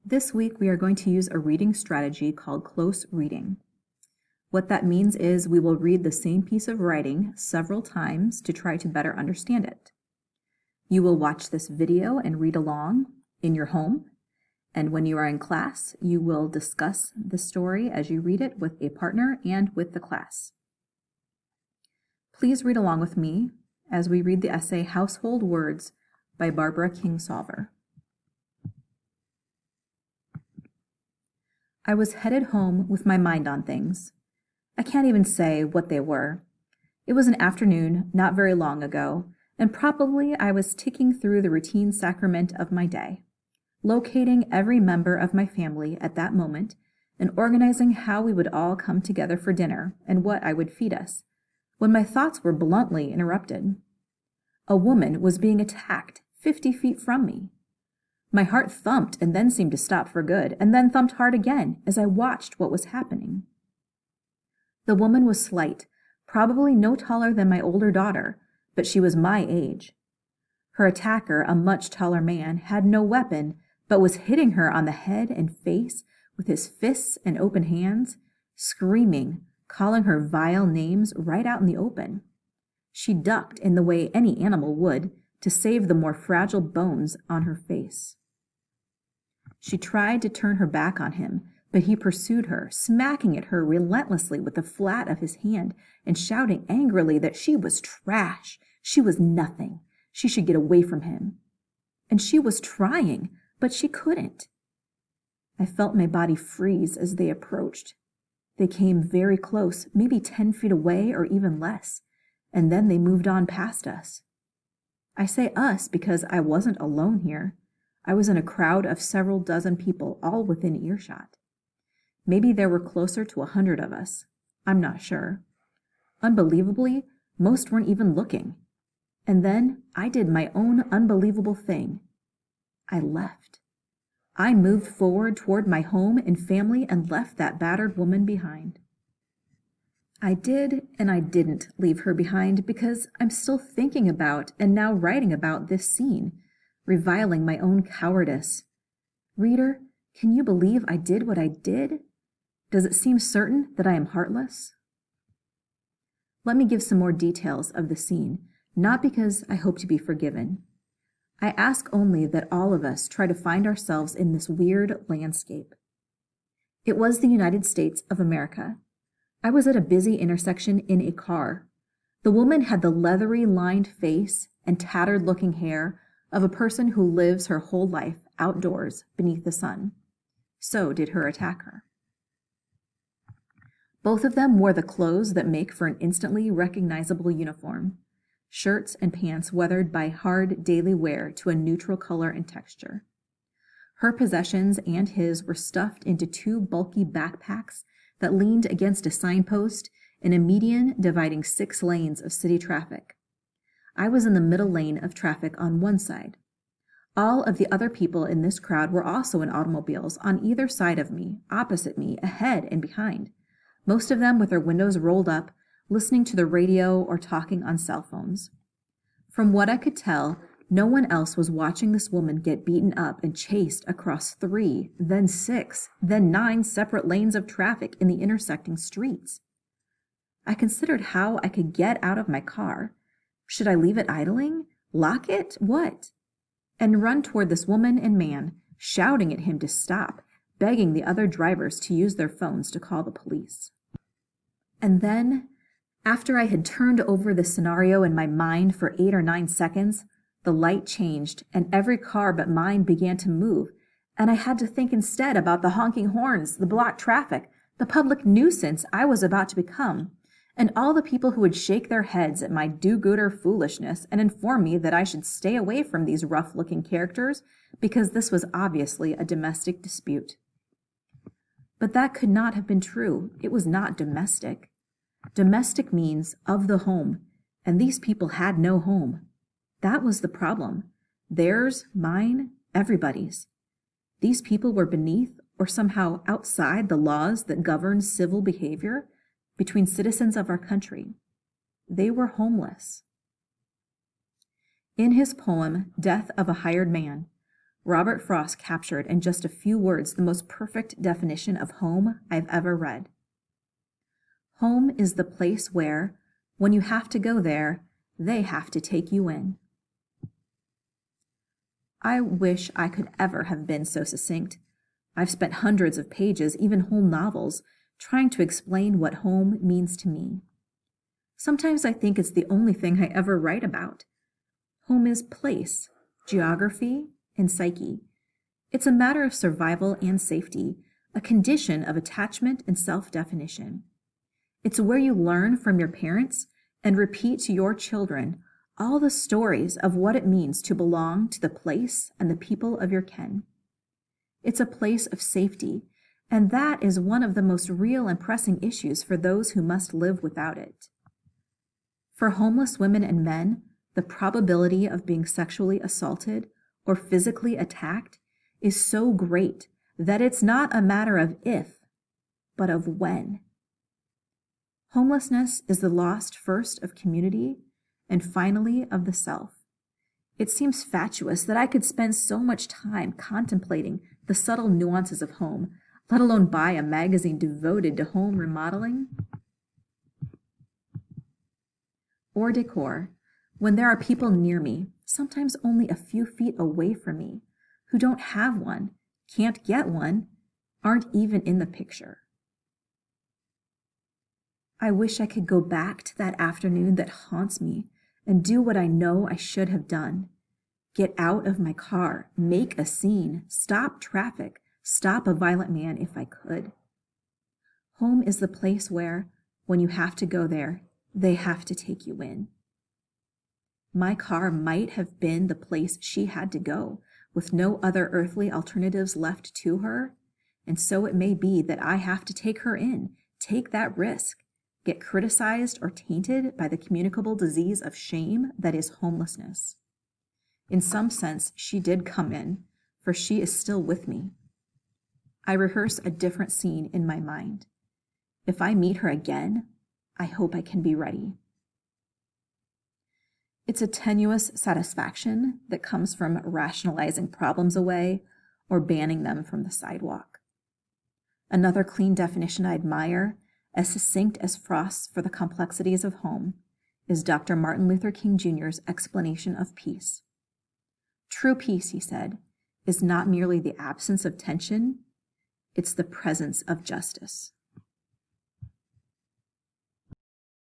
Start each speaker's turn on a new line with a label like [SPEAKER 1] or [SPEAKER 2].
[SPEAKER 1] This week we are going to use a reading strategy called close reading. What that means is we will read the same piece of writing several times to try to better understand it. You will watch this video and read along in your home, and when you are in class, you will discuss the story as you read it with a partner and with the class. Please read along with me as we read the essay Household Words by Barbara Kingsolver. I was headed home with my mind on things. I can't even say what they were. It was an afternoon not very long ago, and probably I was ticking through the routine sacrament of my day, locating every member of my family at that moment and organizing how we would all come together for dinner and what I would feed us, when my thoughts were bluntly interrupted. A woman was being attacked 50 feet from me. My heart thumped and then seemed to stop for good, and then thumped hard again as I watched what was happening. The woman was slight, probably no taller than my older daughter, but she was my age. Her attacker, a much taller man, had no weapon, but was hitting her on the head and face with his fists and open hands, screaming, calling her vile names right out in the open. She ducked in the way any animal would to save the more fragile bones on her face. She tried to turn her back on him, but he pursued her, smacking at her relentlessly with the flat of his hand and shouting angrily that she was trash, she was nothing, she should get away from him. And she was trying, but she couldn't. I felt my body freeze as they approached. They came very close, maybe 10 feet away or even less, and then they moved on past us. I say us because I wasn't alone here. I was in a crowd of several dozen people, all within earshot. Maybe there were closer to 100 of us. I'm not sure. Unbelievably, most weren't even looking. And then I did my own unbelievable thing. I left. I moved forward toward my home and family and left that battered woman behind. I did and I didn't leave her behind because I'm still thinking about and now writing about this scene, reviling my own cowardice. Reader, can you believe I did what I did? Does it seem certain that I am heartless? Let me give some more details of the scene, not because I hope to be forgiven. I ask only that all of us try to find ourselves in this weird landscape. It was the United States of America. I was at a busy intersection in a car. The woman had the leathery lined face and tattered-looking hair of a person who lives her whole life outdoors beneath the sun. So did her attacker. Both of them wore the clothes that make for an instantly recognizable uniform, shirts and pants weathered by hard daily wear to a neutral color and texture. Her possessions and his were stuffed into 2 bulky backpacks that leaned against a signpost in a median dividing 6 lanes of city traffic. I was in the middle lane of traffic on one side. All of the other people in this crowd were also in automobiles on either side of me, opposite me, ahead and behind, most of them with their windows rolled up, listening to the radio or talking on cell phones. From what I could tell, no one else was watching this woman get beaten up and chased across 3, then 6, then 9 separate lanes of traffic in the intersecting streets. I considered how I could get out of my car. Should I leave it idling? Lock it? What? And run toward this woman and man, shouting at him to stop, begging the other drivers to use their phones to call the police. And then, after I had turned over the scenario in my mind for 8 or 9 seconds, the light changed and every car but mine began to move, and I had to think instead about the honking horns, the blocked traffic, the public nuisance I was about to become, and all the people who would shake their heads at my do-gooder foolishness and inform me that I should stay away from these rough-looking characters because this was obviously a domestic dispute. But that could not have been true. It was not domestic. Domestic means of the home, and these people had no home. That was the problem. Theirs, mine, everybody's. These people were beneath or somehow outside the laws that govern civil behavior between citizens of our country. They were homeless. In his poem, Death of a Hired Man, Robert Frost captured in just a few words the most perfect definition of home I've ever read. Home is the place where, when you have to go there, they have to take you in. I wish I could ever have been so succinct. I've spent hundreds of pages, even whole novels, trying to explain what home means to me. Sometimes I think it's the only thing I ever write about. Home is place, geography, and psyche. It's a matter of survival and safety, a condition of attachment and self-definition. It's where you learn from your parents and repeat to your children all the stories of what it means to belong to the place and the people of your ken. It's a place of safety, and that is one of the most real and pressing issues for those who must live without it. For homeless women and men, the probability of being sexually assaulted or physically attacked is so great that it's not a matter of if, but of when. Homelessness is the loss first of community and finally of the self. It seems fatuous that I could spend so much time contemplating the subtle nuances of home, let alone buy a magazine devoted to home remodeling or decor, when there are people near me, sometimes only a few feet away from me, who don't have one, can't get one, aren't even in the picture. I wish I could go back to that afternoon that haunts me and do what I know I should have done. Get out of my car, make a scene, stop traffic, stop a violent man if I could. Home is the place where, when you have to go there, they have to take you in. My car might have been the place she had to go, with no other earthly alternatives left to her, and so it may be that I have to take her in, take that risk, get criticized or tainted by the communicable disease of shame that is homelessness. In some sense, she did come in, for she is still with me. I rehearse a different scene in my mind. If I meet her again, I hope I can be ready. It's a tenuous satisfaction that comes from rationalizing problems away or banning them from the sidewalk. Another clean definition I admire, as succinct as Frost's for the complexities of home, is Dr. Martin Luther King Jr.'s explanation of peace. True peace, he said, is not merely the absence of tension, it's the presence of justice.